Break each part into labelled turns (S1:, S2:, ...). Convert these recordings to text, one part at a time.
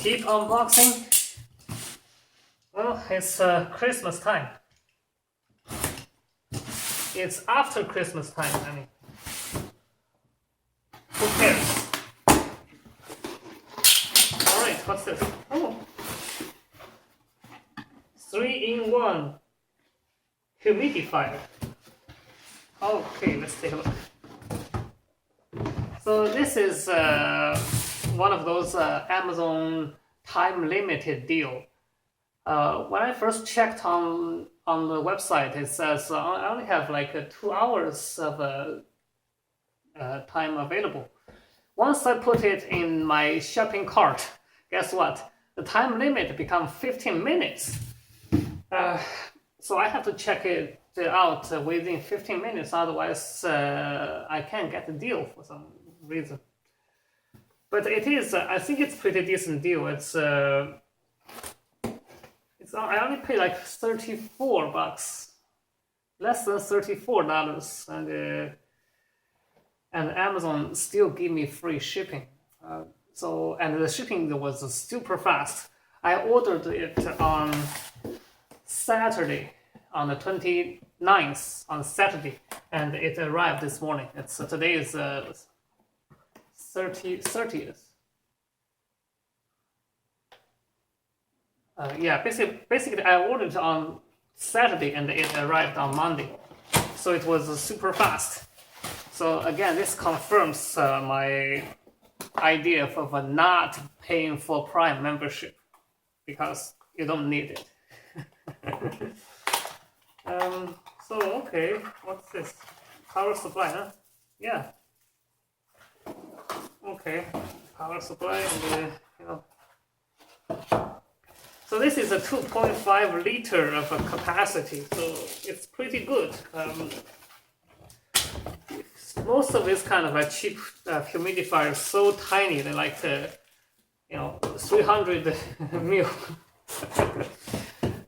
S1: keep unboxing. Well, it's Christmas time. It's after Christmas time, I mean. Who cares? Alright, what's this? Oh. 3-in-1 humidifier. Okay, let's take a look. So this is one of those Amazon time-limited deal. When I first checked on the website, it says I only have like 2 hours of time available. Once I put it in my shopping cart, guess what? The time limit becomes 15 minutes. So I have to check it out within 15 minutes, otherwise I can't get the deal for some reason. But it is, I think it's pretty decent deal. It's I only pay like $34, less than $34, and Amazon still give me free shipping. And the shipping was super fast. I ordered it on Saturday, on the 29th, on Saturday, and it arrived this morning. Today is 30th. Yeah, basically I ordered it on Saturday and it arrived on Monday, so it was super fast. So again, this confirms my idea of not paying for Prime membership, because you don't need it. So okay, what's this? Power supply, huh? Yeah. Okay, power supply, and So this is a 2.5 liter of a capacity, so it's pretty good. Most of this kind of a cheap humidifier is so tiny, they're like 300 mil.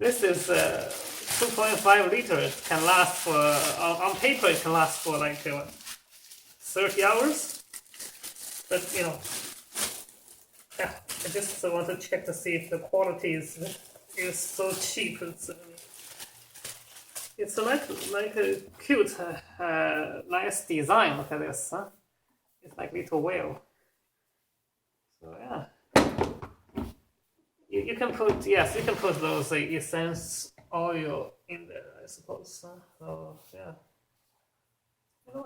S1: This is 2.5 liters. It can last for, on paper it can last for like 30 hours. But yeah, I just want to check to see if the quality is so cheap. It's like a cute, nice design. Look at this, huh? It's like little whale. So yeah, you can put those essence oil in there, I suppose. So yeah,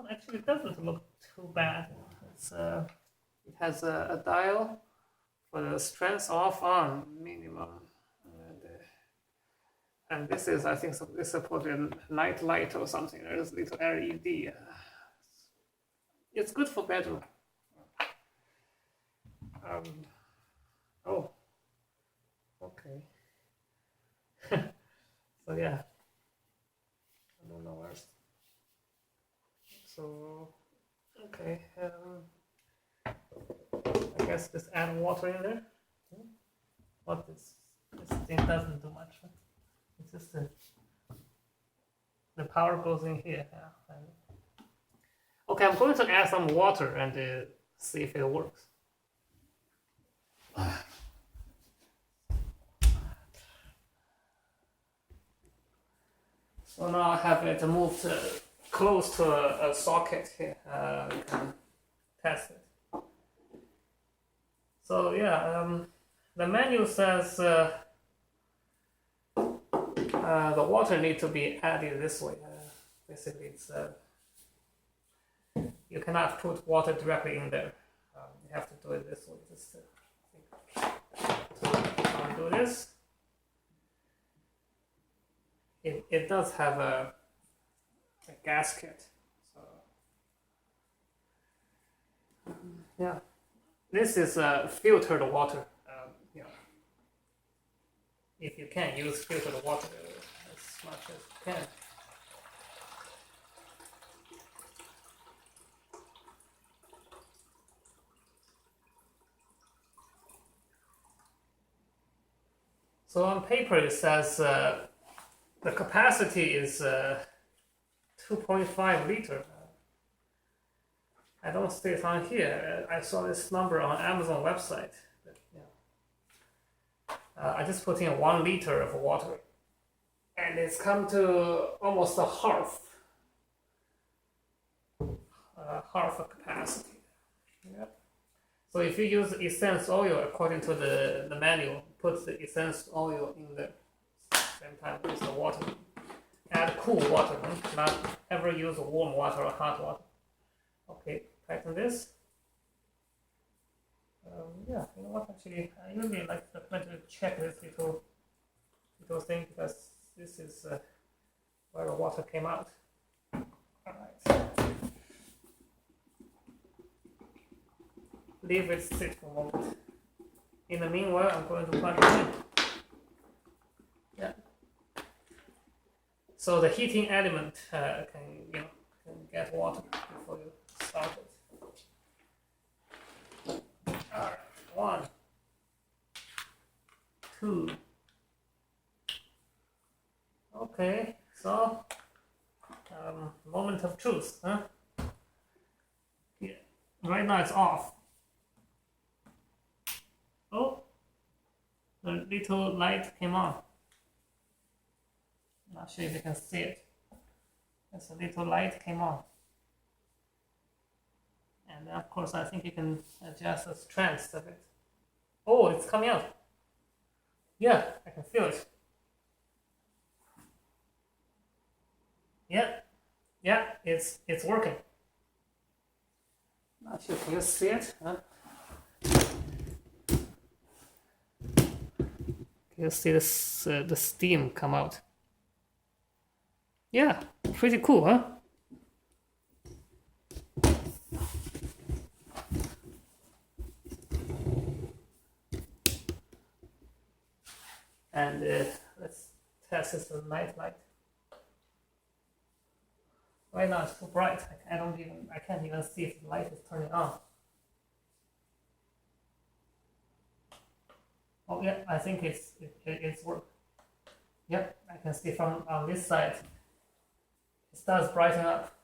S1: actually, it doesn't look too bad. It has a dial for the strength off on minimum, and this is, I think, this supported night light or something. There's a little LED. It's good for bedroom. Oh, okay. So yeah, I don't know where's. So okay. I guess just add water in there. What this thing doesn't do much. Huh? It's just the power goes in here. Yeah. Okay, I'm going to add some water and see if it works. So now I have it moved close to a socket here. We can test it. So yeah, the menu says the water needs to be added this way. Basically, it's you cannot put water directly in there. You have to do it this way. Just to do this. It does have a gasket. So yeah. This is filtered water. If you can use filtered water as much as you can. So on paper it says the capacity is 2.5 liter. I don't see it on here. I saw this number on Amazon website. But, yeah. I just put in 1 liter of water, and it's come to almost a half of capacity. Yep. So if you use essence oil according to the manual, put the essence oil in the same time with the water. Add cool water, not ever use warm water or hot water. Okay, tighten this. Yeah, you know what? Actually, I usually like to check this little thing because this is where the water came out. All right. Leave it sit for a moment. In the meanwhile, I'm going to plug it in. Yeah. So the heating element can get water before you start it. All right, 1, 2. Okay, so moment of truth, huh? Yeah. Right now it's off. Oh, the little light came on. Not sure if you can see it. There's a little light came on. And then of course I think you can adjust the strength of it. Oh, it's coming out. Yeah, I can feel it. Yeah, it's working. Not sure, can you see it? Huh? You see this, the steam come out. Yeah, pretty cool, huh? And let's test this with night light. Right now it's too bright. I can't even see if the light is turning on. Oh yeah, I think it's work. Yep, I can see from on this side. It starts brightening up.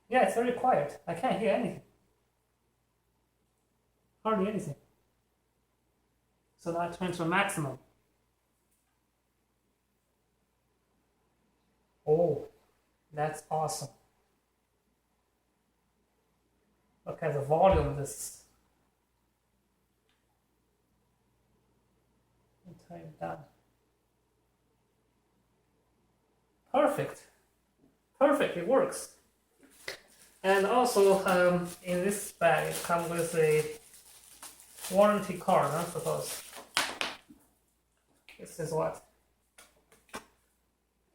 S1: Yeah, it's very quiet. I can't hear anything. Hardly anything. So now I turn to maximum. Oh, that's awesome. Look at the volume of this. Turn it down. Perfect. Perfect, it works. And also, in this bag, it comes with a warranty card, I suppose. This is what?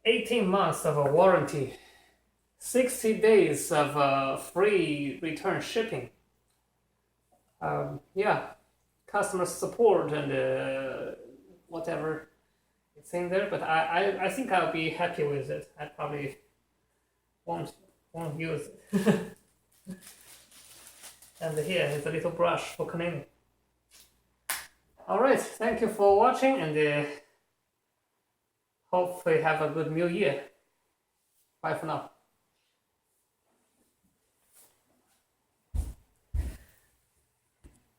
S1: 18 months of a warranty. 60 days of free return shipping. Yeah, customer support and whatever it's in there, but I think I'll be happy with it. I probably won't use it. And here is a little brush for cleaning. All right, thank you for watching, and hopefully have a good new year. Bye for now.